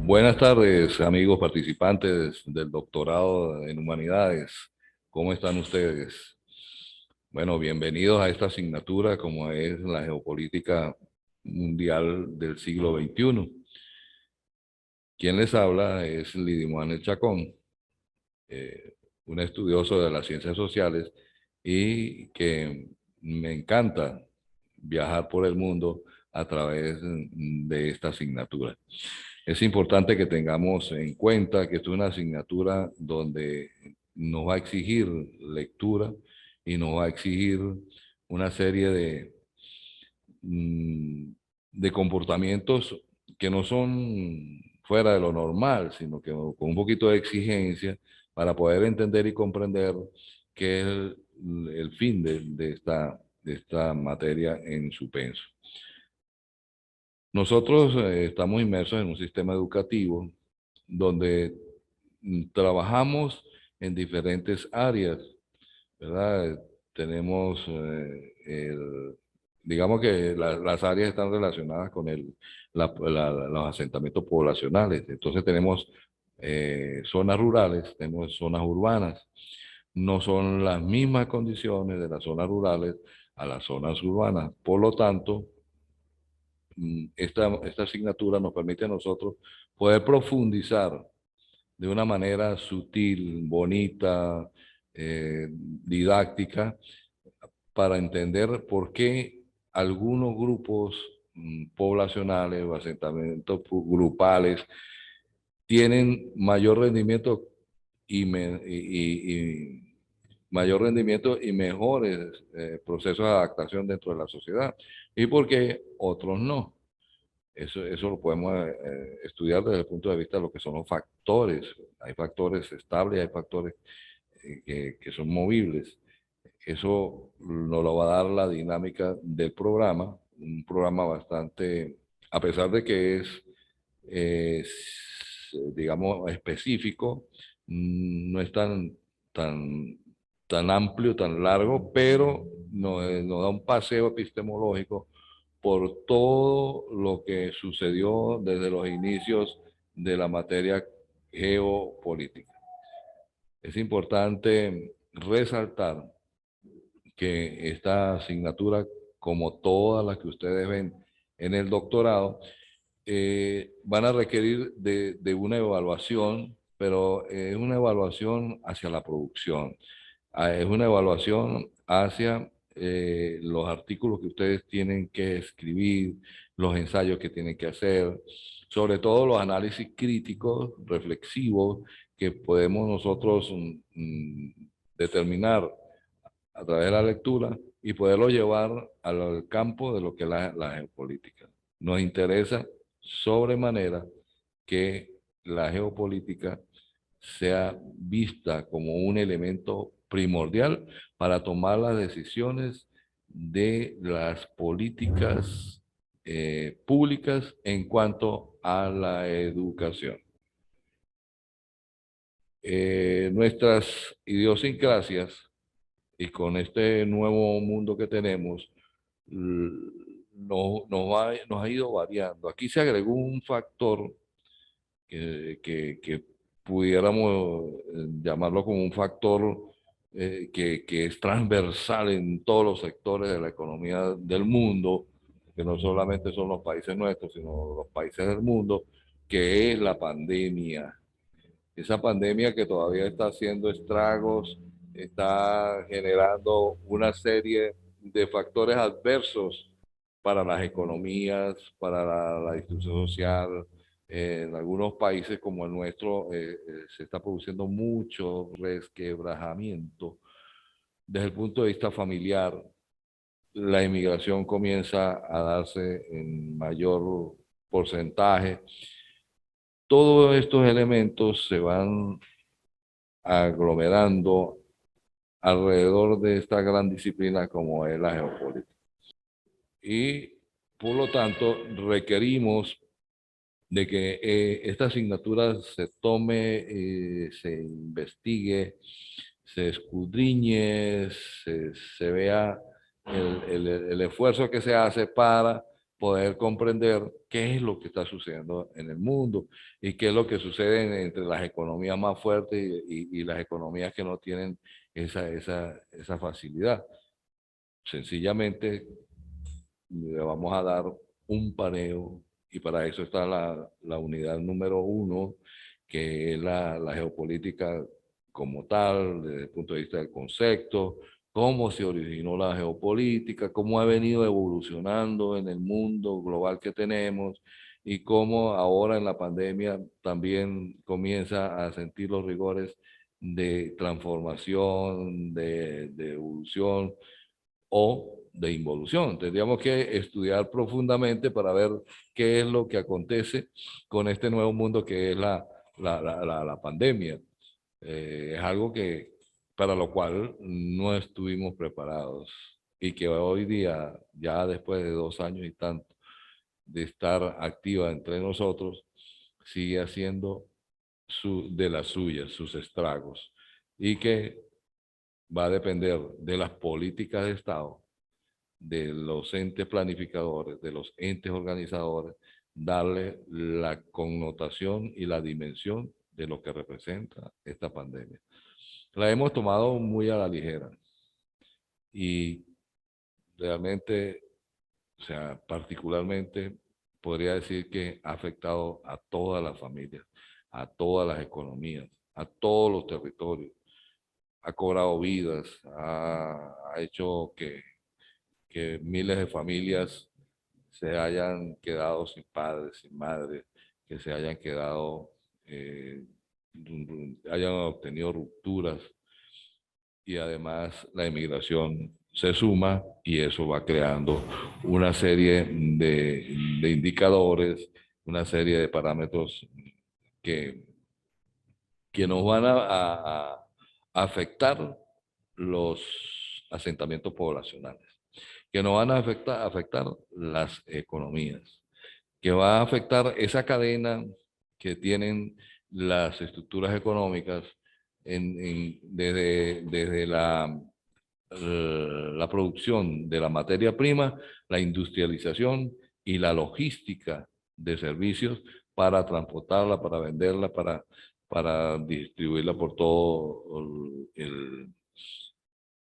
Buenas tardes, amigos participantes del doctorado en humanidades. ¿Cómo están ustedes? Bueno, bienvenidos a esta asignatura como es la geopolítica mundial del siglo XXI. Quien les habla es Lidimar Chacón, eh, un estudioso de las ciencias sociales y que me encanta viajar por el mundo a través de esta asignatura. Es importante que tengamos en cuenta que esto es una asignatura donde nos va a exigir lectura y nos va a exigir una serie mm, de comportamientos que no son fuera de lo normal, sino que con un poquito de exigencia para poder entender y comprender qué es el fin de esta materia en su penso. Nosotros estamos inmersos en un sistema educativo donde trabajamos en diferentes áreas, ¿verdad? Tenemos, digamos que las áreas están relacionadas con los asentamientos poblacionales. Entonces tenemos zonas rurales, tenemos zonas urbanas. No son las mismas condiciones de las zonas rurales a las zonas urbanas. Por lo tanto, esta asignatura nos permite a nosotros poder profundizar de una manera sutil, bonita, didáctica, para entender por qué algunos grupos poblacionales o asentamientos grupales tienen mayor rendimiento y mayor rendimiento y mejores procesos de adaptación dentro de la sociedad, y por qué otros no. Eso lo podemos estudiar desde el punto de vista de lo que son los factores. Hay factores estables, hay factores que son movibles. Eso nos lo va a dar la dinámica del programa, un programa bastante, a pesar de que digamos, específico, no es tan, tan amplio, tan largo, pero nos da un paseo epistemológico por todo lo que sucedió desde los inicios de la materia geopolítica. Es importante resaltar que esta asignatura, como todas las que ustedes ven en el doctorado, van a requerir de una evaluación, pero es una evaluación hacia la producción. Es una evaluación hacia los artículos que ustedes tienen que escribir, los ensayos que tienen que hacer, sobre todo los análisis críticos, reflexivos, que podemos nosotros determinar a través de la lectura y poderlo llevar al campo de lo que es la geopolítica. Nos interesa sobremanera que la geopolítica sea vista como un elemento primordial para tomar las decisiones de las políticas públicas en cuanto a la educación. Nuestras idiosincrasias y con este nuevo mundo que tenemos, nos ha ido variando. Aquí se agregó un factor que pudiéramos llamarlo como un factor que es transversal en todos los sectores de la economía del mundo, que no solamente son los países nuestros, sino los países del mundo, que es la pandemia. Esa pandemia que todavía está haciendo estragos, está generando una serie de factores adversos para las economías, para la distribución social. En algunos países como el nuestro se está produciendo mucho resquebrajamiento. Desde el punto de vista familiar, la inmigración comienza a darse en mayor porcentaje. Todos estos elementos se van aglomerando alrededor de esta gran disciplina como es la geopolítica. Y por lo tanto requerimos de que esta asignatura se tome, se investigue, se escudriñe, se vea el esfuerzo que se hace para poder comprender qué es lo que está sucediendo en el mundo y qué es lo que sucede entre las economías más fuertes y las economías que no tienen esa facilidad. Sencillamente le vamos a dar un paneo y para eso está la unidad número 1, que es la geopolítica como tal, desde el punto de vista del concepto, cómo se originó la geopolítica, cómo ha venido evolucionando en el mundo global que tenemos y cómo ahora en la pandemia también comienza a sentir los rigores de transformación, de evolución o de involución. Tendríamos que estudiar profundamente para ver qué es lo que acontece con este nuevo mundo que es la pandemia. Es algo que para lo cual no estuvimos preparados y que hoy día, ya después de 2 años y tanto de estar activa entre nosotros, sigue haciendo de las suyas, sus estragos, y que va a depender de las políticas de Estado, de los entes planificadores, de los entes organizadores, darle la connotación y la dimensión de lo que representa esta pandemia. La hemos tomado muy a la ligera y realmente, o sea, particularmente podría decir que ha afectado a todas las familias, a todas las economías, a todos los territorios. Ha cobrado vidas, ha hecho que miles de familias se hayan quedado sin padres, sin madres, que se hayan quedado, hayan obtenido rupturas y además la emigración se suma y eso va creando una serie de indicadores, una serie de parámetros que, que nos van a afectar los asentamientos poblacionales, que nos van a afectar las economías, que va a afectar esa cadena que tienen las estructuras económicas desde la producción de la materia prima, la industrialización y la logística de servicios para transportarla, para venderla, para distribuirla por todo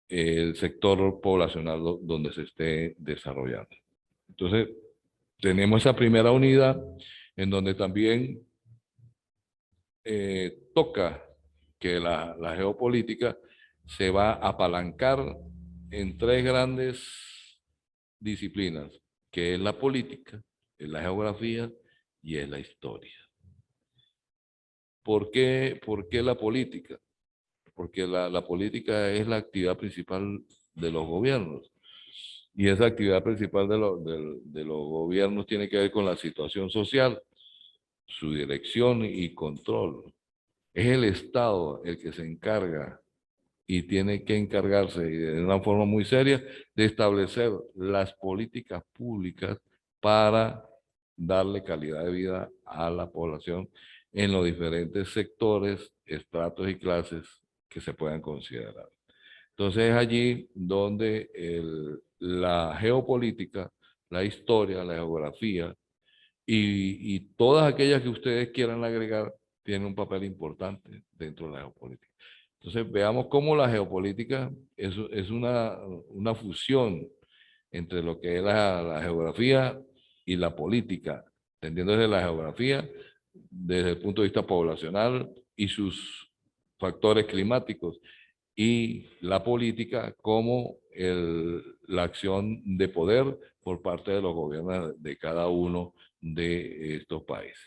el sector poblacional donde se esté desarrollando. Entonces, tenemos esa primera unidad en donde también toca que la geopolítica se va a apalancar en tres grandes disciplinas, que es la política, es la geografía y es la historia. ¿Por qué la política? Porque la política es la actividad principal de los gobiernos. Y esa actividad principal de los gobiernos tiene que ver con la situación social, su dirección y control. Es el Estado el que se encarga y tiene que encargarse y de una forma muy seria de establecer las políticas públicas para darle calidad de vida a la población en los diferentes sectores, estratos y clases que se puedan considerar. Entonces es allí donde la geopolítica, la historia, la geografía y todas aquellas que ustedes quieran agregar tienen un papel importante dentro de la geopolítica. Entonces veamos cómo la geopolítica es una fusión entre lo que es la geografía y la política, entendiendo desde la geografía, desde el punto de vista poblacional y sus factores climáticos, y la política como la acción de poder por parte de los gobiernos de cada uno de estos países.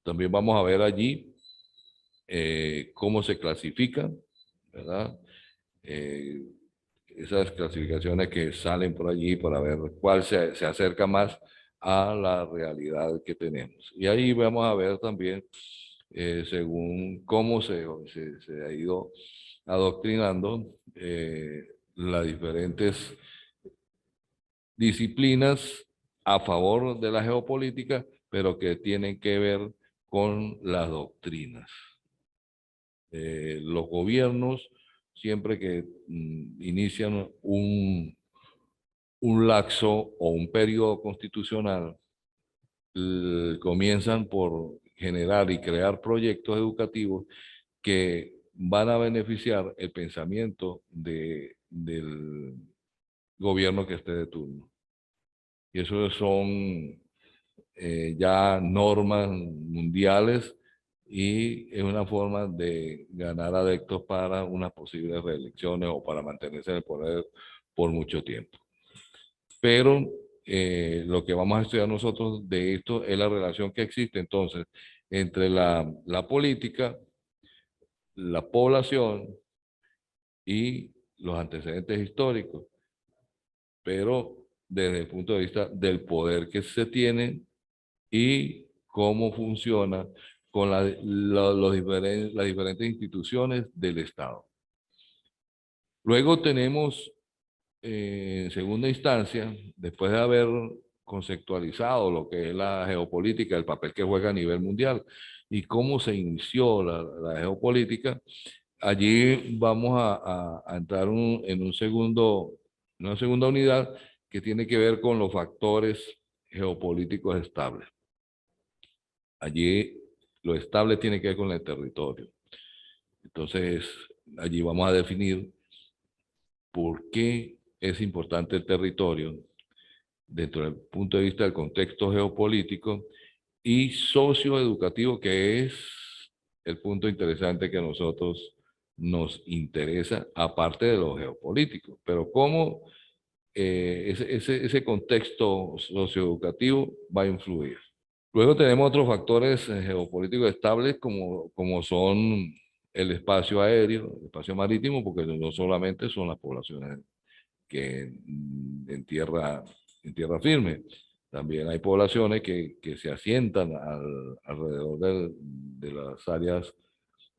También vamos a ver allí cómo se clasifican, ¿verdad? Eh, esas clasificaciones que salen por allí para ver cuál se acerca más a la realidad que tenemos. Y ahí vamos a ver también, según cómo se ha ido adoctrinando las diferentes disciplinas a favor de la geopolítica, pero que tienen que ver con las doctrinas. Los gobiernos, siempre que inician un lapso o un periodo constitucional, comienzan por generar y crear proyectos educativos que van a beneficiar el pensamiento del gobierno que esté de turno. Y eso son ya normas mundiales y es una forma de ganar adeptos para unas posibles reelecciones o para mantenerse en el poder por mucho tiempo. Pero lo que vamos a estudiar nosotros de esto es la relación que existe entonces entre la política, la población y los antecedentes históricos, pero desde el punto de vista del poder que se tiene y cómo funciona con las diferentes instituciones del Estado. Luego tenemos, en segunda instancia, después de haber conceptualizado lo que es la geopolítica, el papel que juega a nivel mundial y cómo se inició la geopolítica, allí vamos a entrar en una segunda unidad que tiene que ver con los factores geopolíticos estables. Allí lo estable tiene que ver con el territorio. Entonces, allí vamos a definir por qué es importante el territorio dentro del punto de vista del contexto geopolítico y socioeducativo, que es el punto interesante que a nosotros nos interesa, aparte de lo geopolítico. Pero cómo ese contexto socioeducativo va a influir. Luego tenemos otros factores geopolíticos estables como son el espacio aéreo, el espacio marítimo, porque no solamente son las poblaciones que en tierra firme, también hay poblaciones que se asientan alrededor de las áreas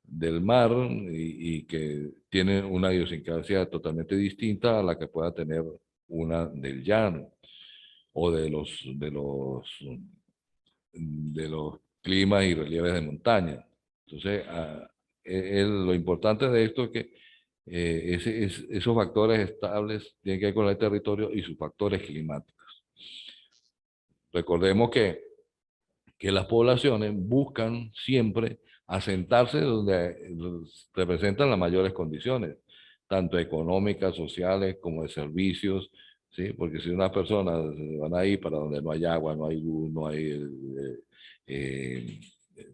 del mar y que tienen una idiosincrasia totalmente distinta a la que pueda tener una del llano o de los climas y relieves de montaña. Entonces, lo importante de esto es que esos factores estables tienen que ver con el territorio y sus factores climáticos. Recordemos que las poblaciones buscan siempre asentarse donde representan las mayores condiciones, tanto económicas, sociales, como de servicios, ¿sí? Porque si unas personas van a ir para donde no hay agua, no hay luz, no hay eh,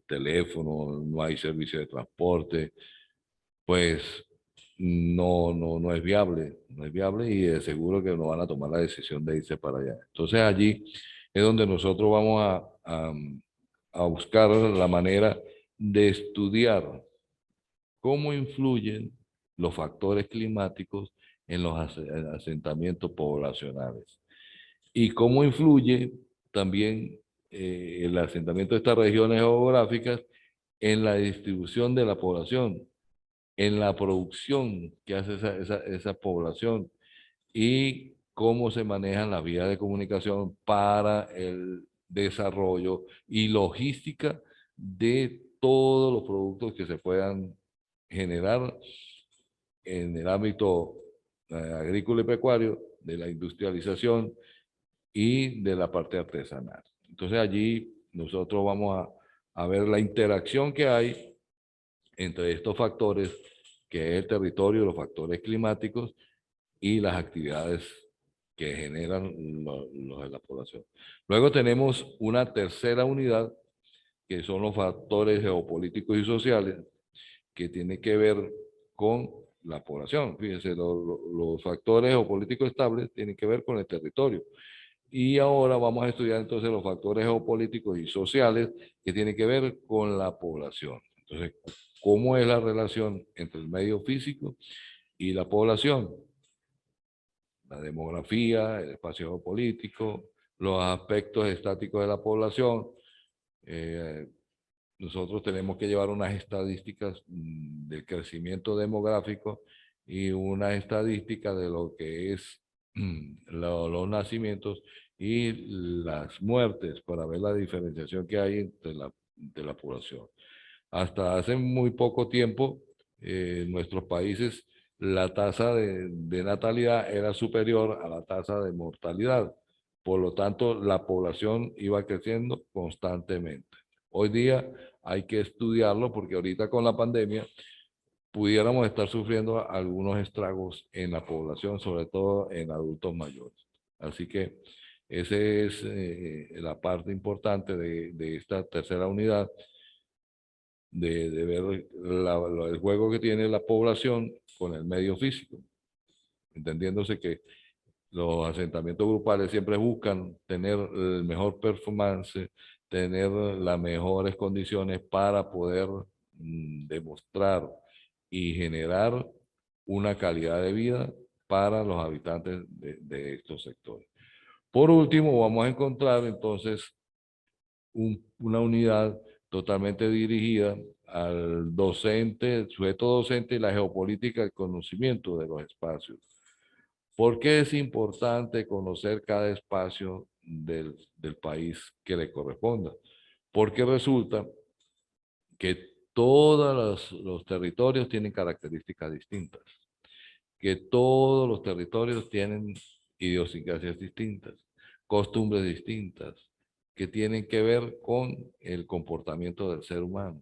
teléfono, no hay servicio de transporte, pues no es viable, no es viable y de seguro que no van a tomar la decisión de irse para allá. Entonces allí es donde nosotros vamos a buscar la manera de estudiar cómo influyen los factores climáticos en los asentamientos poblacionales y cómo influye también el asentamiento de estas regiones geográficas en la distribución de la población, en la producción que hace esa población y cómo se manejan las vías de comunicación para el desarrollo y logística de todos los productos que se puedan generar en el ámbito agrícola y pecuario, de la industrialización y de la parte artesanal. Entonces allí nosotros vamos a ver la interacción que hay entre estos factores, que es el territorio, los factores climáticos y las actividades que generan los de la población. Luego tenemos una tercera unidad, que son los factores geopolíticos y sociales, que tiene que ver con la población. Fíjense, los factores geopolíticos estables tienen que ver con el territorio. Y ahora vamos a estudiar entonces los factores geopolíticos y sociales que tienen que ver con la población. Entonces, ¿cómo es la relación entre el medio físico y la población? La demografía, el espacio geopolítico, los aspectos estáticos de la población. Eh, Nosotros tenemos que llevar unas estadísticas del crecimiento demográfico y una estadística de lo que es los nacimientos y las muertes para ver la diferenciación que hay entre la población. Hasta hace muy poco tiempo, nuestros países la tasa de natalidad era superior a la tasa de mortalidad. Por lo tanto, la población iba creciendo constantemente. Hoy día hay que estudiarlo porque ahorita con la pandemia pudiéramos estar sufriendo algunos estragos en la población, sobre todo en adultos mayores. Así que esa es la parte importante de esta tercera unidad, de ver el juego que tiene la población con el medio físico, entendiéndose que los asentamientos grupales siempre buscan tener el mejor performance, tener las mejores condiciones para poder demostrar y generar una calidad de vida para los habitantes de estos sectores. Por último, vamos a encontrar entonces una unidad totalmente dirigida al docente, sujeto docente y la geopolítica del conocimiento de los espacios. ¿Por qué es importante conocer cada espacio del país que le corresponda? Porque resulta que todos los territorios tienen características distintas, que todos los territorios tienen idiosincrasias distintas, costumbres distintas, que tienen que ver con el comportamiento del ser humano.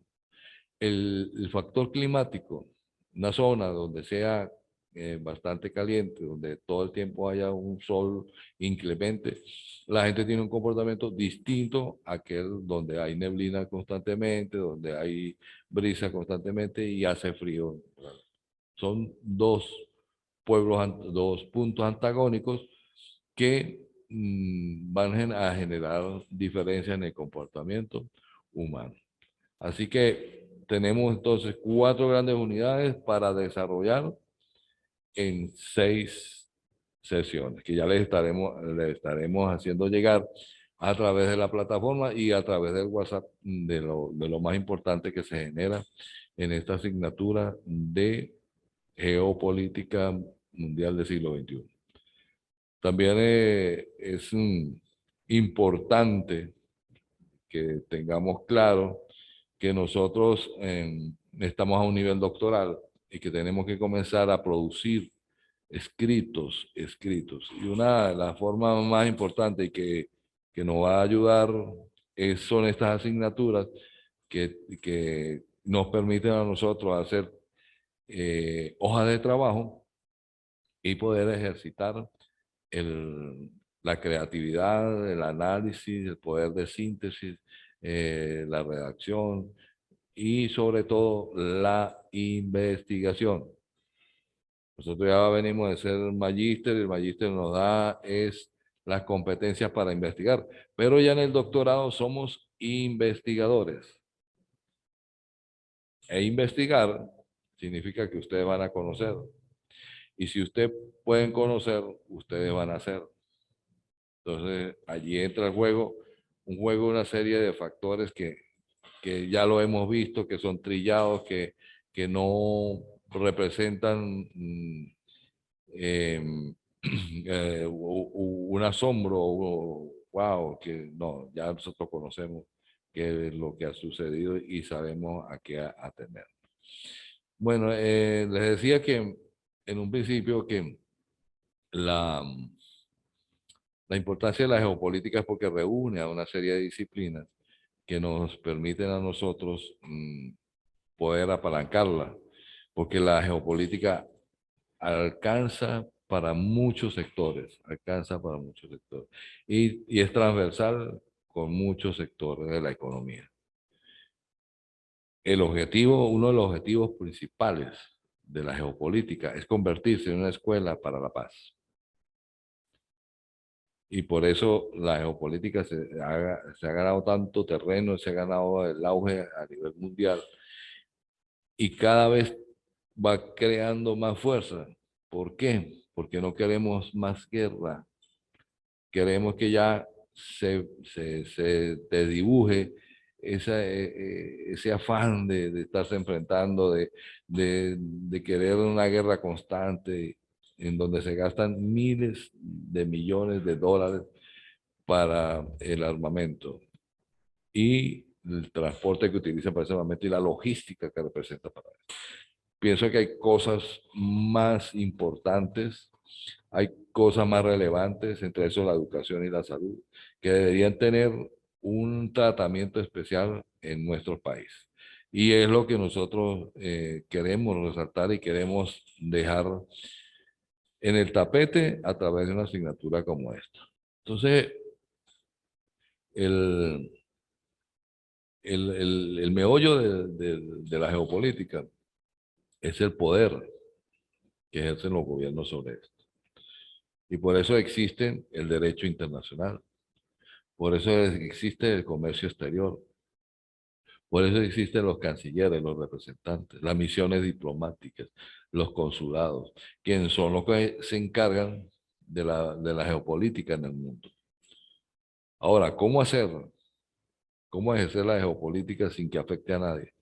El factor climático, una zona donde sea bastante caliente, donde todo el tiempo haya un sol inclemente, la gente tiene un comportamiento distinto a aquel donde hay neblina constantemente, donde hay brisa constantemente y hace frío. Son dos dos puntos antagónicos que van a generar diferencias en el comportamiento humano. Así que tenemos entonces 4 grandes unidades para desarrollar en 6 sesiones, que ya les estaremos haciendo llegar a través de la plataforma y a través del WhatsApp de lo más importante que se genera en esta asignatura de geopolítica mundial del siglo XXI. También es importante que tengamos claro que nosotros estamos a un nivel doctoral y que tenemos que comenzar a producir escritos. Y una de las formas más importantes que nos va a ayudar son estas asignaturas que nos permiten a nosotros hacer hojas de trabajo y poder ejercitar la creatividad, el análisis, el poder de síntesis, la redacción y sobre todo la investigación. Nosotros ya venimos de ser magíster y el magíster nos da las competencias para investigar, pero ya en el doctorado somos investigadores. E investigar significa que ustedes van a conocer. Y si ustedes pueden conocer, ustedes van a hacer. Entonces, allí entra el juego, una serie de factores que ya lo hemos visto, que son trillados, que no representan un asombro, wow, que no, ya nosotros conocemos qué es lo que ha sucedido y sabemos a qué atender. Bueno, les decía que en un principio que la, la importancia de la geopolítica es porque reúne a una serie de disciplinas que nos permiten a nosotros poder apalancarla, porque la geopolítica alcanza para muchos sectores, y es transversal con muchos sectores de la economía. Uno de los objetivos principales de la geopolítica es convertirse en una escuela para la paz. Y por eso la geopolítica se ha ganado tanto terreno, se ha ganado el auge a nivel mundial y cada vez va creando más fuerza. ¿Por qué? Porque no queremos más guerra. Queremos que ya se desdibuje ese afán de estarse enfrentando, de querer una guerra constante en donde se gastan miles de millones de dólares para el armamento y el transporte que utiliza para ese armamento y la logística que representa para eso. pienso que hay cosas más importantes, hay cosas más relevantes, entre eso la educación y la salud, que deberían tener un tratamiento especial en nuestro país. Y es lo que nosotros queremos resaltar y queremos dejar en el tapete a través de una asignatura como esta. Entonces, el, el meollo de la geopolítica es el poder que ejercen los gobiernos sobre esto. Y por eso existe el derecho internacional, por eso existe el comercio exterior, por eso existen los cancilleres, los representantes, las misiones diplomáticas, los consulados, quienes son los que se encargan de la geopolítica en el mundo. Ahora, ¿cómo hacerlo? ¿Cómo ejercer la geopolítica sin que afecte a nadie?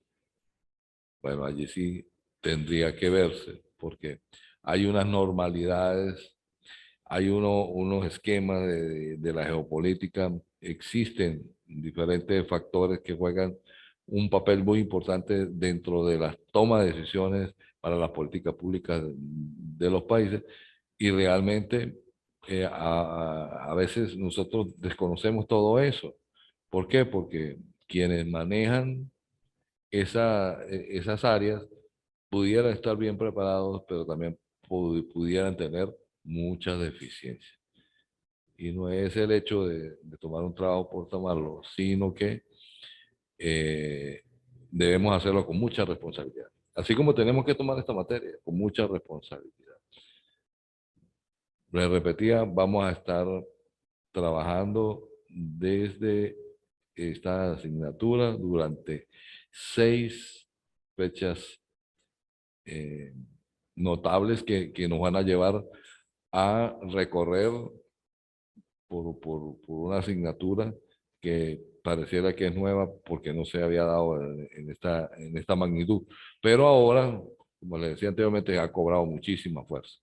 Bueno, allí sí tendría que verse, porque hay unas normalidades, hay unos esquemas de la geopolítica, existen diferentes factores que juegan un papel muy importante dentro de las tomas de decisiones para las políticas públicas de los países y realmente a veces nosotros desconocemos todo eso. ¿Por qué? Porque quienes manejan esas áreas pudieran estar bien preparados, pero también pudieran tener muchas deficiencias. Y no es el hecho de tomar un trabajo por tomarlo, sino que eh, debemos hacerlo con mucha responsabilidad. Así como tenemos que tomar esta materia, con mucha responsabilidad. Les repetía, vamos a estar trabajando desde esta asignatura durante 6 fechas eh, notables que nos van a llevar a recorrer por una asignatura que pareciera que es nueva porque no se había dado en esta magnitud. Pero ahora, como les decía anteriormente, ha cobrado muchísima fuerza,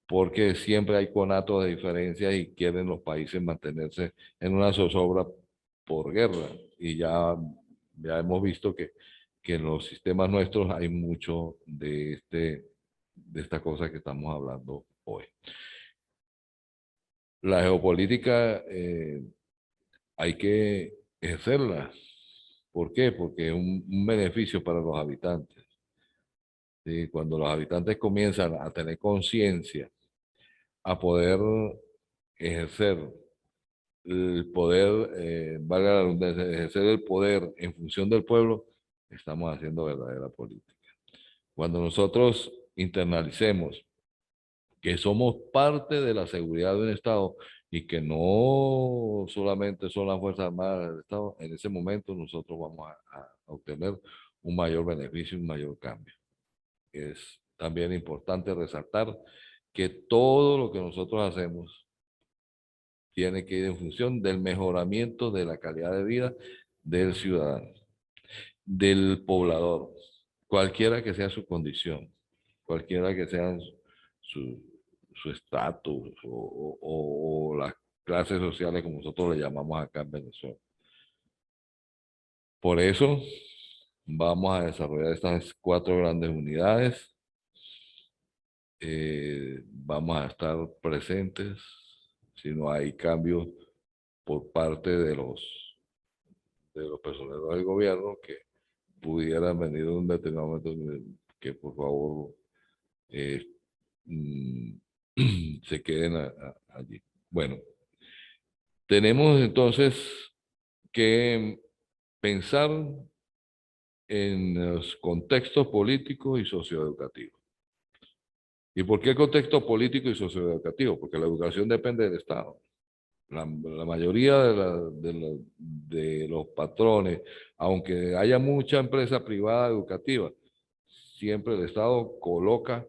porque siempre hay conatos de diferencias y quieren los países mantenerse en una zozobra por guerra. Y ya hemos visto que en los sistemas nuestros hay mucho de esta cosa que estamos hablando hoy. La geopolítica hay que ejercerla. ¿Por qué? Porque es un beneficio para los habitantes. ¿Sí? Cuando los habitantes comienzan a tener conciencia, a poder ejercer el poder, valga la redundancia, ejercer el poder en función del pueblo, estamos haciendo verdadera política. Cuando nosotros internalicemos que somos parte de la seguridad de un Estado y que no solamente son las Fuerzas Armadas del Estado, en ese momento nosotros vamos a obtener un mayor beneficio, un mayor cambio. Es también importante resaltar que todo lo que nosotros hacemos tiene que ir en función del mejoramiento de la calidad de vida del ciudadano, del poblador, cualquiera que sea su condición, cualquiera que sea su su estatus o las clases sociales como nosotros le llamamos acá en Venezuela. Por eso vamos a desarrollar estas 4 grandes unidades. Vamos a estar presentes si no hay cambios por parte de los personeros del gobierno que pudieran venir en un determinado momento que por favor eh, mm, se queden allí. Bueno, tenemos entonces que pensar en los contextos políticos y socioeducativos. ¿Y por qué el contexto político y socioeducativo? Porque la educación depende del Estado. La mayoría de los patrones, aunque haya mucha empresa privada educativa, siempre el Estado coloca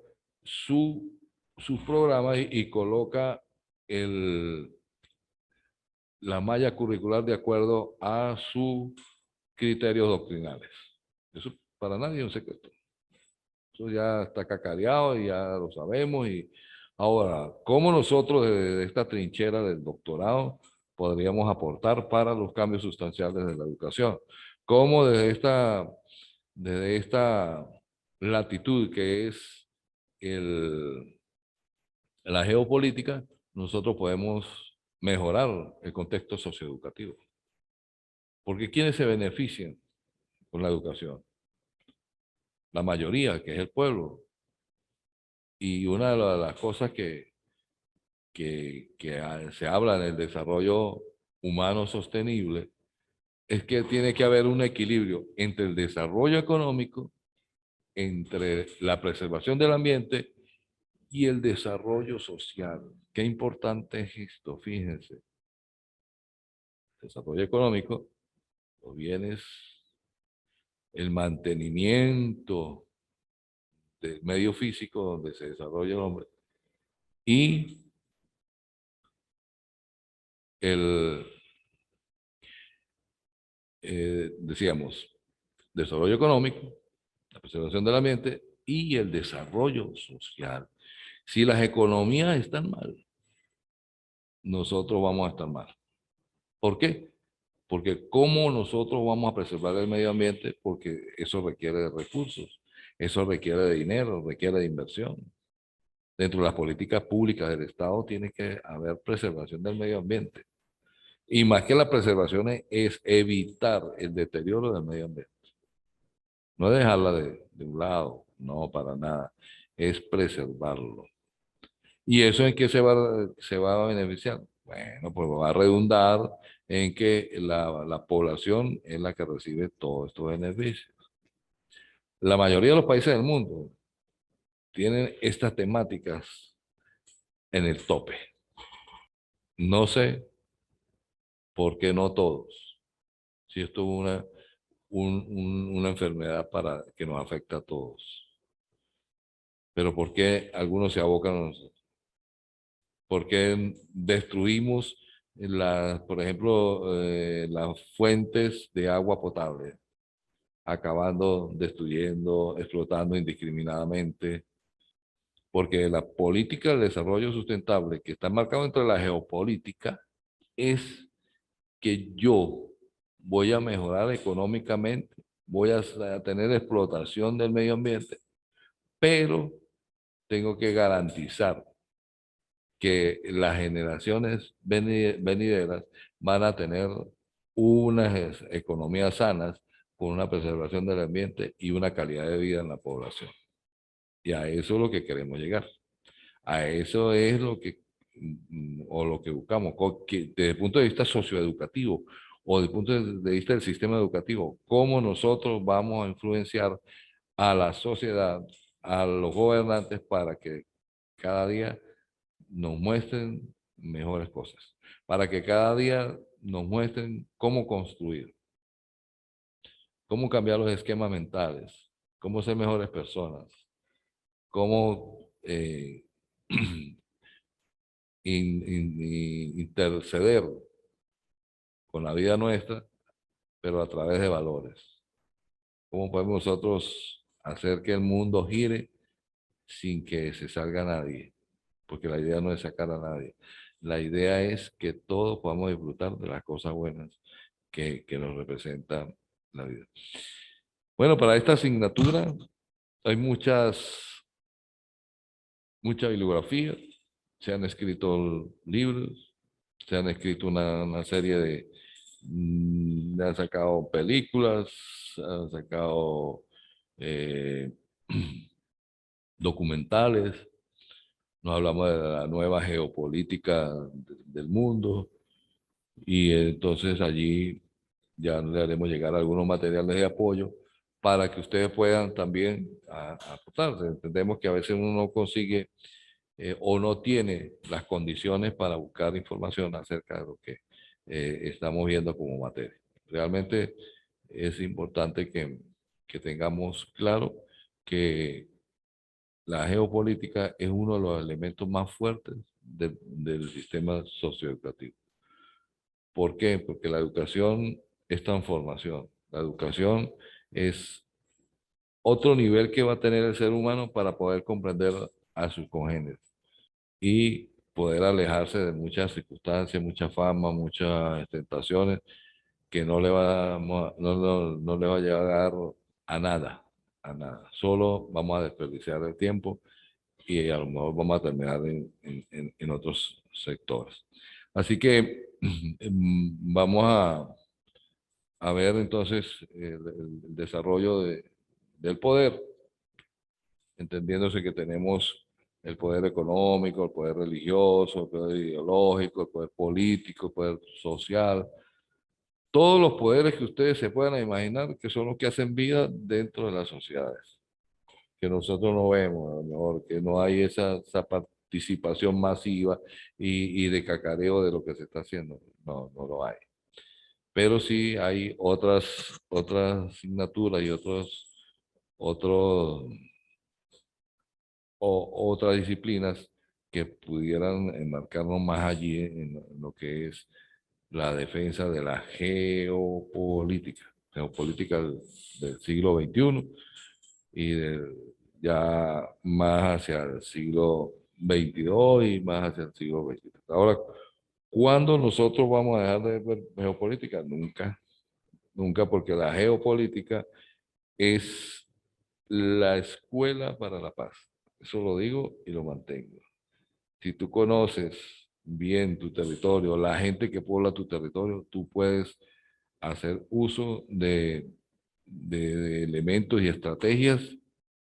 sus programas y coloca la malla curricular de acuerdo a sus criterios doctrinales. Eso para nadie es un secreto. Eso ya está cacareado y ya lo sabemos. Y ahora, ¿cómo nosotros desde esta trinchera del doctorado podríamos aportar para los cambios sustanciales de la educación? ¿Cómo desde esta latitud que es el, la geopolítica, nosotros podemos mejorar el contexto socioeducativo. Porque ¿quiénes se benefician con la educación? La mayoría, que es el pueblo. Y una de las cosas que se habla en el desarrollo humano sostenible es que tiene que haber un equilibrio entre el desarrollo económico, entre la preservación del ambiente y el desarrollo social. Qué importante es esto, fíjense. Desarrollo económico, los bienes, el mantenimiento del medio físico donde se desarrolla el hombre y el, decíamos, desarrollo económico, la preservación del ambiente y el desarrollo social. Si las economías están mal, nosotros vamos a estar mal. ¿Por qué? Porque ¿cómo nosotros vamos a preservar el medio ambiente? Porque eso requiere de recursos, eso requiere de dinero, requiere de inversión. Dentro de las políticas públicas del Estado tiene que haber preservación del medio ambiente. Y más que la preservación es evitar el deterioro del medio ambiente. No es dejarla de un lado, no, para nada. Es preservarlo. ¿Y eso en qué se va a beneficiar? Bueno, pues va a redundar en que la población es la que recibe todos estos beneficios. La mayoría de los países del mundo tienen estas temáticas en el tope. No sé por qué no todos. Si esto es una enfermedad que nos afecta a todos. Pero ¿por qué algunos se abocan a nosotros? ¿Por qué destruimos, por ejemplo, las fuentes de agua potable? Acabando, destruyendo, explotando indiscriminadamente, porque la política del desarrollo sustentable que está marcado entre la geopolítica es que yo voy a mejorar económicamente, voy a tener explotación del medio ambiente, pero tengo que garantizar que las generaciones venideras van a tener unas economías sanas con una preservación del ambiente y una calidad de vida en la población. Y a eso es lo que queremos llegar. A eso es lo que, o lo que buscamos, desde el punto de vista socioeducativo o desde el punto de vista del sistema educativo, cómo nosotros vamos a influenciar a la sociedad, a los gobernantes para que cada día nos muestren mejores cosas, para que cada día nos muestren cómo construir, cómo cambiar los esquemas mentales, cómo ser mejores personas, cómo interceder con la vida nuestra, pero a través de valores. ¿Cómo podemos nosotros hacer que el mundo gire sin que se salga nadie? Porque la idea no es sacar a nadie. La idea es que todos podamos disfrutar de las cosas buenas que nos representa la vida. Bueno, para esta asignatura hay mucha bibliografía, se han escrito libros, se han escrito una serie han sacado películas, han sacado eh, documentales, nos hablamos de la nueva geopolítica del mundo y entonces allí ya le haremos llegar algunos materiales de apoyo para que ustedes puedan también aportarse. Entendemos que a veces uno no consigue o no tiene las condiciones para buscar información acerca de lo que estamos viendo como materia. Realmente es importante que tengamos claro que la geopolítica es uno de los elementos más fuertes del sistema socioeducativo. ¿Por qué? Porque la educación es transformación. La educación es otro nivel que va a tener el ser humano para poder comprender a sus congéneres y poder alejarse de muchas circunstancias, mucha fama, muchas tentaciones que no le va a llevar a nada. a nada. Solo vamos a desperdiciar el tiempo y a lo mejor vamos a terminar en otros sectores. Así que vamos a ver entonces el desarrollo del poder, entendiéndose que tenemos el poder económico, el poder religioso, el poder ideológico, el poder político, el poder social, todos los poderes que ustedes se puedan imaginar que son los que hacen vida dentro de las sociedades, que nosotros no vemos, a lo mejor, que no hay esa participación masiva y de cacareo de lo que se está haciendo. No, no lo hay. Pero sí hay otras asignaturas y otros, otras disciplinas que pudieran enmarcarnos más allí en lo que es la defensa de la geopolítica del siglo XXI y ya más hacia el siglo XXII y más hacia el siglo XXIII. Ahora, ¿cuándo nosotros vamos a dejar de ver geopolítica? Nunca, nunca, porque la geopolítica es la escuela para la paz. Eso lo digo y lo mantengo. Si tú conoces bien tu territorio, la gente que pobla tu territorio, tú puedes hacer uso de elementos y estrategias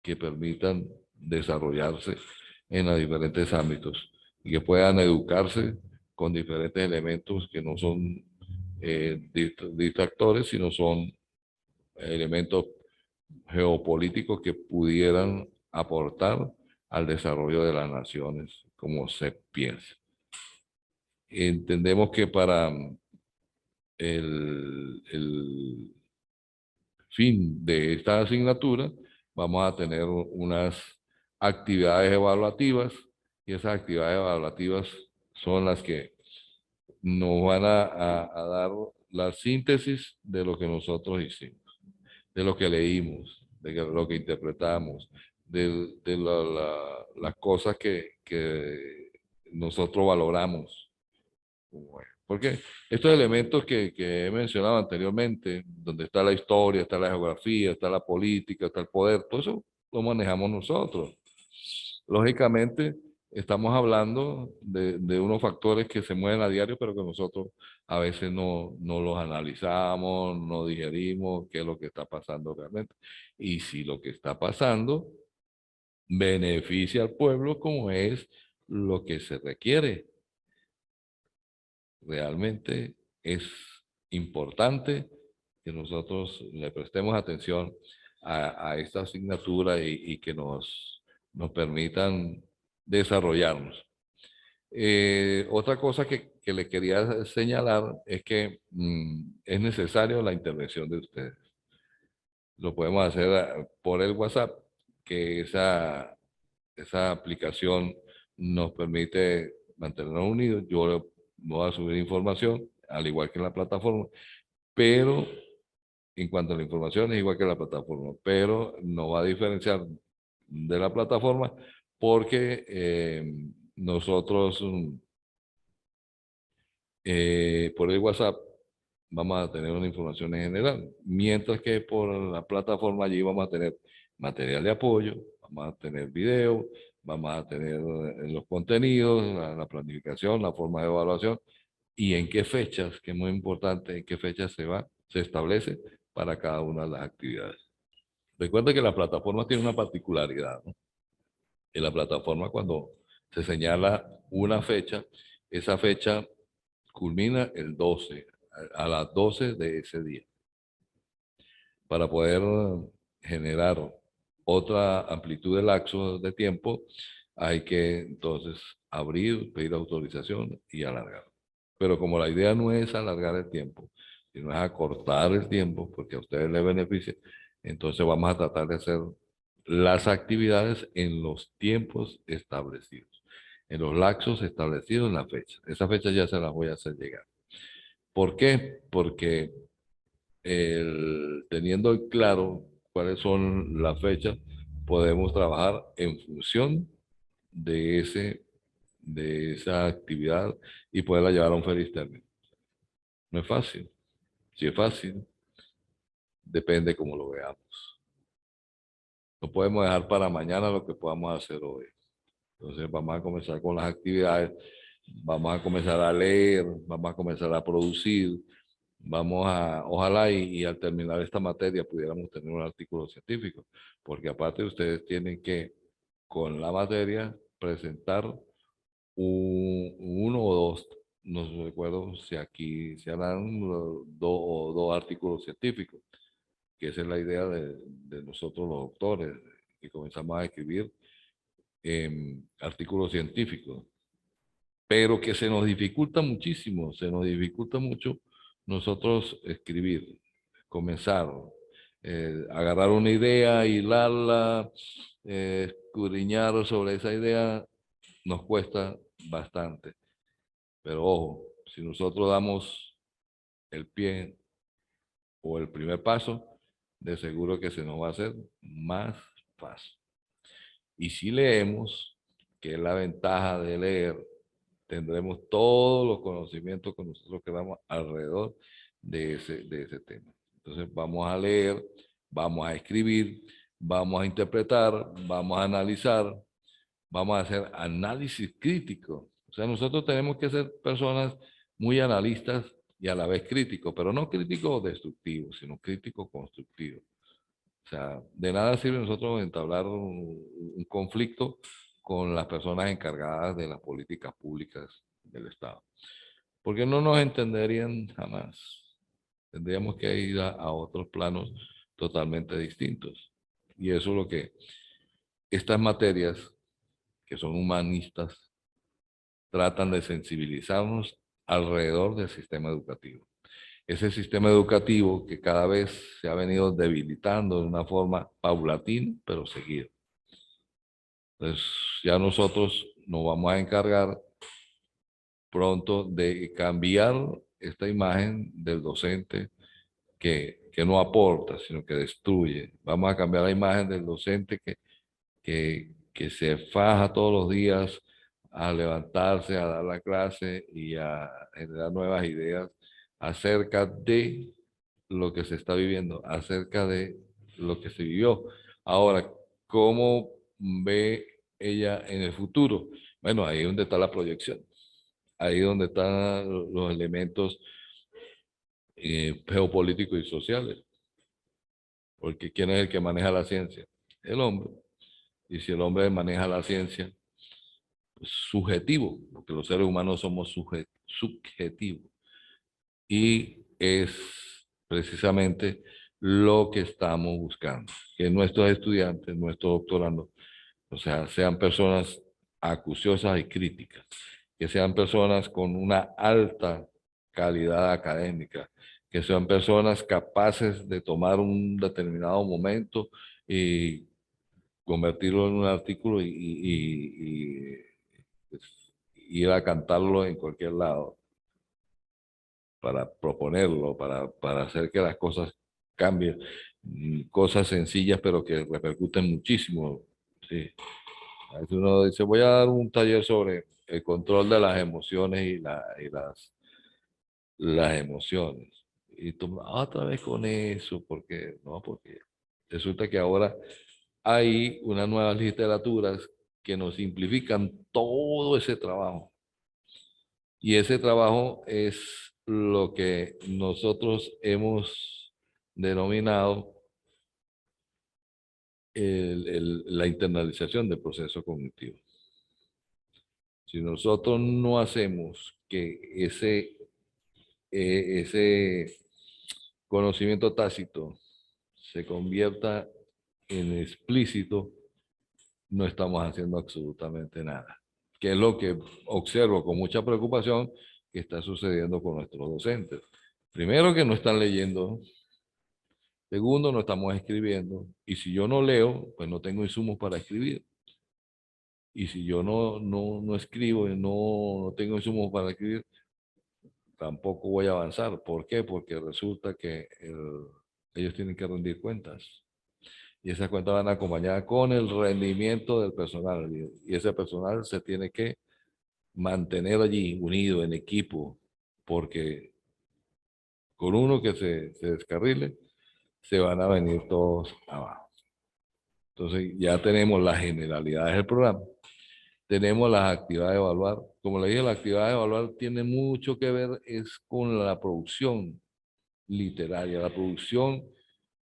que permitan desarrollarse en los diferentes ámbitos y que puedan educarse con diferentes elementos que no son distractores, sino son elementos geopolíticos que pudieran aportar al desarrollo de las naciones como se piensa. Entendemos que para el fin de esta asignatura vamos a tener unas actividades evaluativas y esas actividades evaluativas son las que nos van a dar la síntesis de lo que nosotros hicimos, de lo que leímos, lo que interpretamos, de las cosas que nosotros valoramos. Porque estos elementos que he mencionado anteriormente, donde está la historia, está la geografía, está la política, está el poder, todo eso lo manejamos nosotros. Lógicamente, estamos hablando de unos factores que se mueven a diario, pero que nosotros a veces no los analizamos, no digerimos qué es lo que está pasando realmente. Y si lo que está pasando beneficia al pueblo, como es lo que se requiere. Realmente es importante que nosotros le prestemos atención a esta asignatura y que nos permitan desarrollarnos. Otra cosa que le quería señalar es que es necesario la intervención de ustedes. Lo podemos hacer por el WhatsApp, que esa aplicación nos permite mantenernos unidos. Yo voy a subir información, al igual que la plataforma, pero en cuanto a la información es igual que la plataforma, pero no va a diferenciar de la plataforma porque nosotros por el WhatsApp vamos a tener una información en general, mientras que por la plataforma allí vamos a tener material de apoyo, vamos a tener video, vamos a tener los contenidos, la planificación, la forma de evaluación y en qué fechas, que es muy importante, en qué fechas se establece para cada una de las actividades. Recuerda que la plataforma tiene una particularidad, ¿no? En la plataforma cuando se señala una fecha, esa fecha culmina el 12, a las 12 de ese día. Para poder generar otra amplitud de lapso de tiempo, hay que entonces abrir, pedir autorización y alargar. Pero como la idea no es alargar el tiempo, sino es acortar el tiempo, porque a ustedes les beneficia, entonces vamos a tratar de hacer las actividades en los tiempos establecidos, en los lapsos establecidos en la fecha. Esa fecha ya se las voy a hacer llegar. ¿Por qué? Porque teniendo claro cuáles son las fechas, podemos trabajar en función de, de esa actividad y poderla llevar a un feliz término. No es fácil. Si es fácil, depende cómo lo veamos. No podemos dejar para mañana lo que podamos hacer hoy. Entonces vamos a comenzar con las actividades, vamos a comenzar a leer, vamos a comenzar a producir, ojalá y al terminar esta materia pudiéramos tener un artículo científico, porque aparte ustedes tienen que, con la materia, presentar uno o dos, no recuerdo si aquí se harán dos artículos científicos, que esa es la idea de nosotros los doctores, que comenzamos a escribir artículos científicos, pero que se nos dificulta muchísimo, se nos dificulta mucho nosotros escribir, comenzar, agarrar una idea, hilarla, escudriñar sobre esa idea, nos cuesta bastante. Pero ojo, si nosotros damos el pie o el primer paso, de seguro que se nos va a hacer más fácil. Y si leemos, que es la ventaja de leer, tendremos todos los conocimientos que nosotros queramos alrededor de ese tema. Entonces vamos a leer, vamos a escribir, vamos a interpretar, vamos a analizar, vamos a hacer análisis crítico. O sea, nosotros tenemos que ser personas muy analistas y a la vez críticos, pero no críticos destructivos, sino críticos constructivos. O sea, de nada sirve nosotros entablar un conflicto con las personas encargadas de las políticas públicas del Estado, porque no nos entenderían jamás. Tendríamos que ir a otros planos totalmente distintos. Y eso es lo que estas materias, que son humanistas, tratan de sensibilizarnos alrededor del sistema educativo. Ese sistema educativo que cada vez se ha venido debilitando de una forma paulatina, pero seguida. Entonces, ya nosotros nos vamos a encargar pronto de cambiar esta imagen del docente que no aporta, sino que destruye. Vamos a cambiar la imagen del docente que se faja todos los días a levantarse, a dar la clase y a generar nuevas ideas acerca de lo que se está viviendo, acerca de lo que se vivió. Ahora, ¿cómo ve ella en el futuro? Bueno, ahí es donde está la proyección, ahí es donde están los elementos geopolíticos y sociales, porque ¿quién es el que maneja la ciencia? El hombre. Y si el hombre maneja la ciencia, pues, subjetivo, porque los seres humanos somos subjetivos. Y es precisamente lo que estamos buscando, que nuestros estudiantes, nuestros doctorandos, o sea, sean personas acuciosas y críticas, que sean personas con una alta calidad académica, que sean personas capaces de tomar un determinado momento y convertirlo en un artículo pues, ir a cantarlo en cualquier lado para proponerlo, para hacer que las cosas cambien, cosas sencillas pero que repercuten muchísimo. Sí. A veces uno dice, voy a dar un taller sobre el control de las emociones las emociones. Y tú, otra vez con eso, porque no, porque resulta que ahora hay unas nuevas literaturas que nos simplifican todo ese trabajo. Y ese trabajo es lo que nosotros hemos denominado la internalización del proceso cognitivo. Si nosotros no hacemos que ese conocimiento tácito se convierta en explícito, no estamos haciendo absolutamente nada. Que es lo que observo con mucha preocupación que está sucediendo con nuestros docentes. Primero, que no están leyendo. Segundo, no estamos escribiendo. Y si yo no leo, pues no tengo insumos para escribir. Y si yo no escribo y no tengo insumos para escribir, tampoco voy a avanzar. ¿Por qué? Porque resulta que ellos tienen que rendir cuentas. Y esas cuentas van acompañadas con el rendimiento del personal. Y ese personal se tiene que mantener allí unido en equipo, porque con uno que se descarrile, se van a venir todos abajo. Entonces ya tenemos las generalidades del programa, tenemos las actividades de evaluar. Como le dije, la actividad de evaluar tiene mucho que ver es con la producción literaria, la producción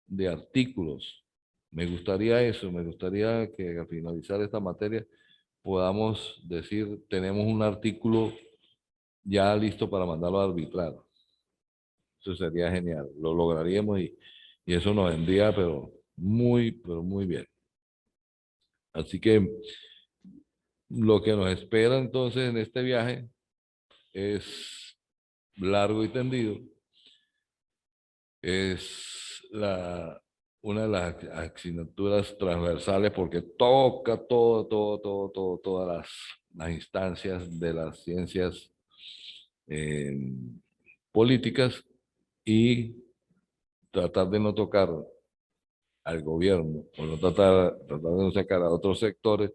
de artículos. Me gustaría eso, me gustaría que al finalizar esta materia podamos decir, tenemos un artículo ya listo para mandarlo a arbitrar. Eso sería genial, lo lograríamos y eso nos vendría, pero muy bien. Así que lo que nos espera entonces en este viaje es largo y tendido, es una de las asignaturas transversales porque toca todas las instancias de las ciencias eh, políticas y tratar de no tocar al gobierno o no tratar de no sacar a otros sectores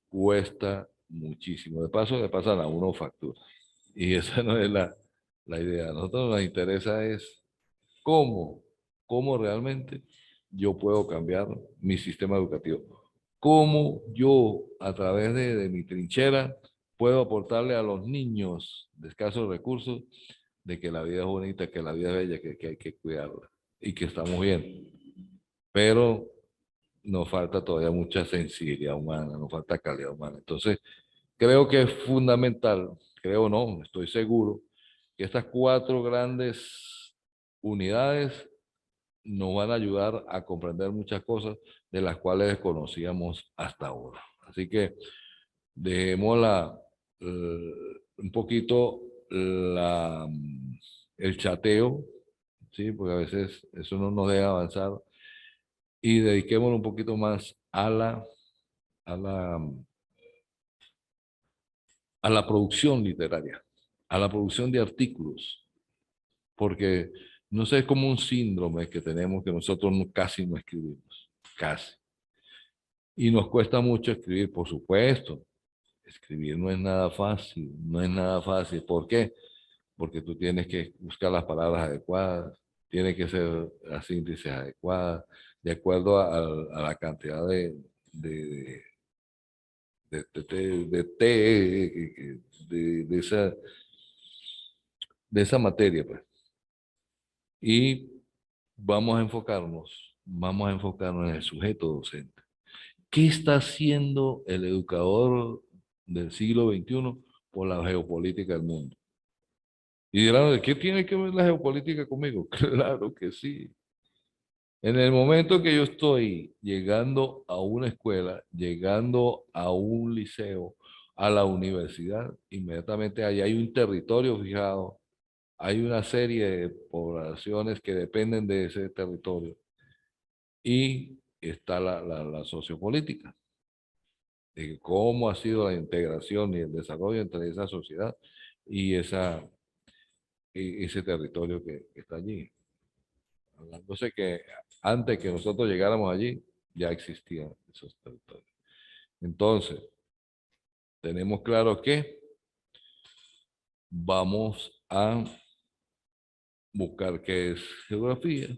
cuesta muchísimo. De paso, le pasan a uno factura. Y esa no es la idea. A nosotros nos interesa es cómo, cómo realmente yo puedo cambiar mi sistema educativo. Cómo yo, a través de mi trinchera, puedo aportarle a los niños de escasos recursos de que la vida es bonita, que la vida es bella, que hay que cuidarla y que estamos bien. Pero nos falta todavía mucha sensibilidad humana, nos falta calidad humana. Entonces, creo que es fundamental, creo no, estoy seguro, que estas cuatro grandes unidades nos van a ayudar a comprender muchas cosas de las cuales desconocíamos hasta ahora. Así que dejemos un poquito el chateo, ¿sí? Porque a veces eso no nos deja avanzar y dediquémonos un poquito más a la, a la producción literaria, a la producción de artículos, porque no sé, es como un síndrome que tenemos que nosotros casi no escribimos, casi. Y nos cuesta mucho escribir, por supuesto. Escribir no es nada fácil, no es nada fácil. ¿Por qué? Porque tú tienes que buscar las palabras adecuadas, tiene que ser la síntesis adecuada, de acuerdo a la cantidad de, de de esa materia, pues. Y vamos a enfocarnos en el sujeto docente. ¿Qué está haciendo el educador del siglo XXI por la geopolítica del mundo? Y dirán, ¿qué tiene que ver la geopolítica conmigo? Claro que sí. En el momento que yo estoy llegando a una escuela, llegando a un liceo, a la universidad, inmediatamente ahí hay un territorio fijado, hay una serie de poblaciones que dependen de ese territorio y está la sociopolítica, de cómo ha sido la integración y el desarrollo entre esa sociedad y ese territorio que está allí. Hablándose que antes que nosotros llegáramos allí, ya existían esos territorios. Entonces, tenemos claro que vamos a buscar qué es geografía,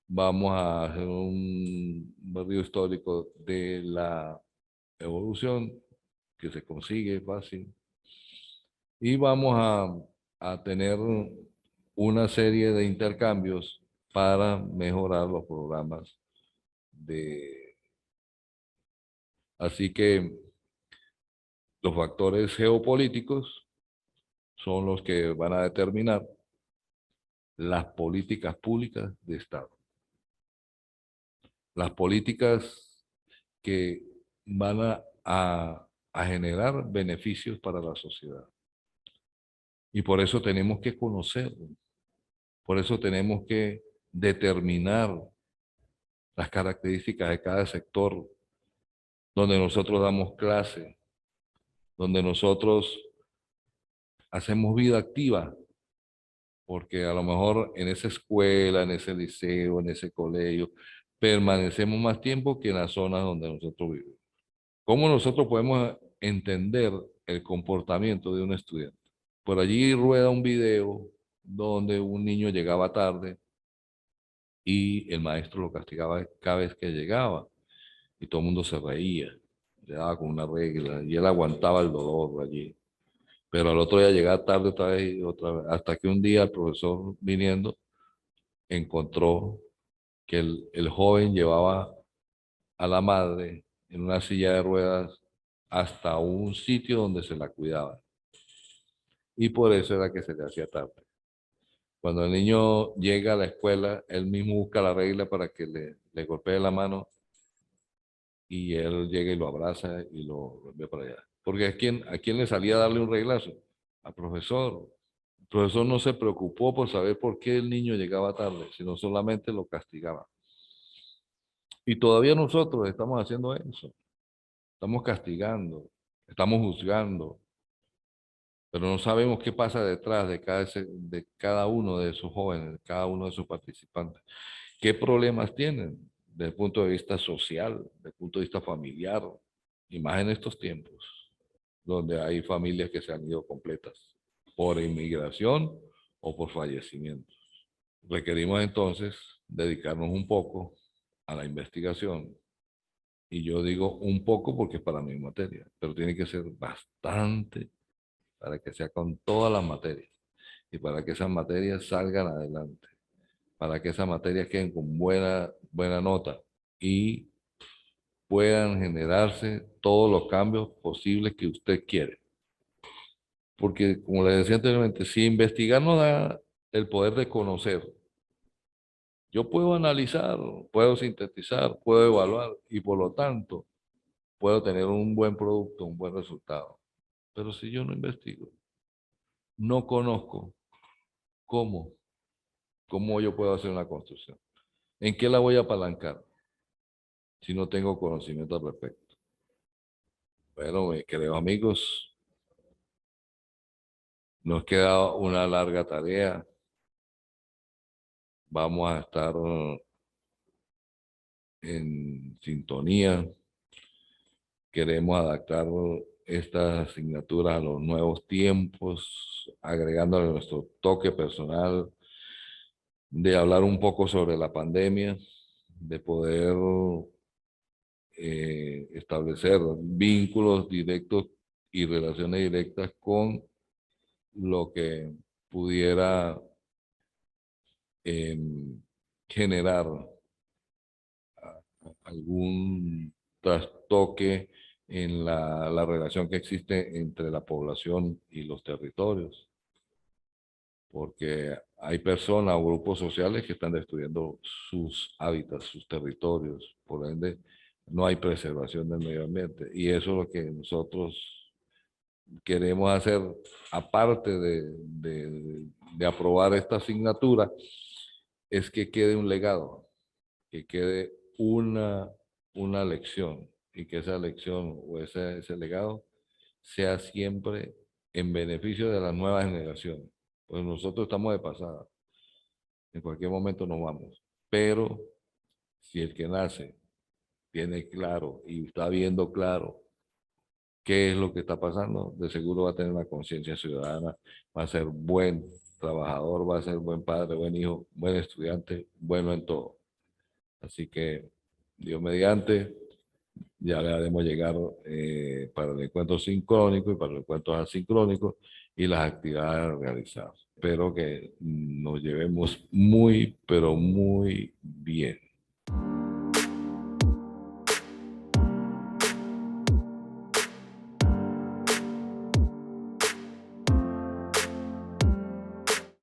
vamos a hacer un barrido histórico de la evolución que se consigue fácil y vamos a tener una serie de intercambios para mejorar los programas de... Así que los factores geopolíticos son los que van a determinar las políticas públicas de Estado. Las políticas que van a generar beneficios para la sociedad. Y por eso tenemos que conocerlo. Por eso tenemos que determinar las características de cada sector donde nosotros damos clase, donde nosotros hacemos vida activa, porque a lo mejor en esa escuela, en ese liceo, en ese colegio, permanecemos más tiempo que en las zonas donde nosotros vivimos. ¿Cómo nosotros podemos entender el comportamiento de un estudiante? Por allí rueda un video donde un niño llegaba tarde y el maestro lo castigaba cada vez que llegaba. y todo el mundo se reía, le daba con una regla y él aguantaba el dolor allí. Pero al otro día llegaba tarde otra vez, hasta que un día el profesor viniendo encontró que el joven llevaba a la madre en una silla de ruedas hasta un sitio donde se la cuidaba. Y por eso era que se le hacía tarde. Cuando el niño llega a la escuela, él mismo busca la regla para que le golpee la mano y él llega y lo abraza y lo ve para allá. Porque ¿a quién le salía a darle un reglazo? Al profesor. El profesor no se preocupó por saber por qué el niño llegaba tarde, sino solamente lo castigaba. Y todavía nosotros estamos haciendo eso. Estamos castigando, estamos juzgando, pero no sabemos qué pasa detrás de cada uno de esos jóvenes, de cada uno de esos participantes. ¿Qué problemas tienen desde el punto de vista social, desde el punto de vista familiar? Y más en estos tiempos, donde hay familias que se han ido completas por inmigración o por fallecimiento. Requerimos entonces dedicarnos un poco a la investigación. Y yo digo un poco porque es para mi materia, pero tiene que ser bastante para que sea con todas las materias y para que esas materias salgan adelante, para que esas materias queden con buena nota y puedan generarse todos los cambios posibles que usted quiere. Porque, como les decía anteriormente, si investigar nos da el poder de conocer, yo puedo analizar, puedo sintetizar, puedo evaluar y por lo tanto puedo tener un buen producto, un buen resultado. Pero si yo no investigo, no conozco cómo, cómo yo puedo hacer una construcción, en qué la voy a apalancar si no tengo conocimiento al respecto. Bueno, mis queridos amigos, nos queda una larga tarea. Vamos a estar en sintonía. Queremos adaptar estas asignaturas a los nuevos tiempos, agregándole nuestro toque personal, de hablar un poco sobre la pandemia, de poder establecer vínculos directos y relaciones directas con lo que pudiera generar algún trastoque en la relación que existe entre la población y los territorios, porque hay personas o grupos sociales que están destruyendo sus hábitats, sus territorios, por ende no hay preservación del medio ambiente. Y eso es lo que nosotros queremos hacer, aparte de aprobar esta asignatura, es que quede un legado, que quede una lección y que esa lección o ese legado sea siempre en beneficio de las nuevas generaciones. Pues nosotros estamos de pasada, en cualquier momento nos vamos, pero si el que nace tiene claro y está viendo claro qué es lo que está pasando, de seguro va a tener una conciencia ciudadana, va a ser buen trabajador, va a ser buen padre, buen hijo, buen estudiante, bueno en todo. Así que, Dios mediante, ya le haremos llegar para el encuentro sincrónico y para el encuentro asincrónico y las actividades realizadas. Espero que nos llevemos muy, pero muy bien.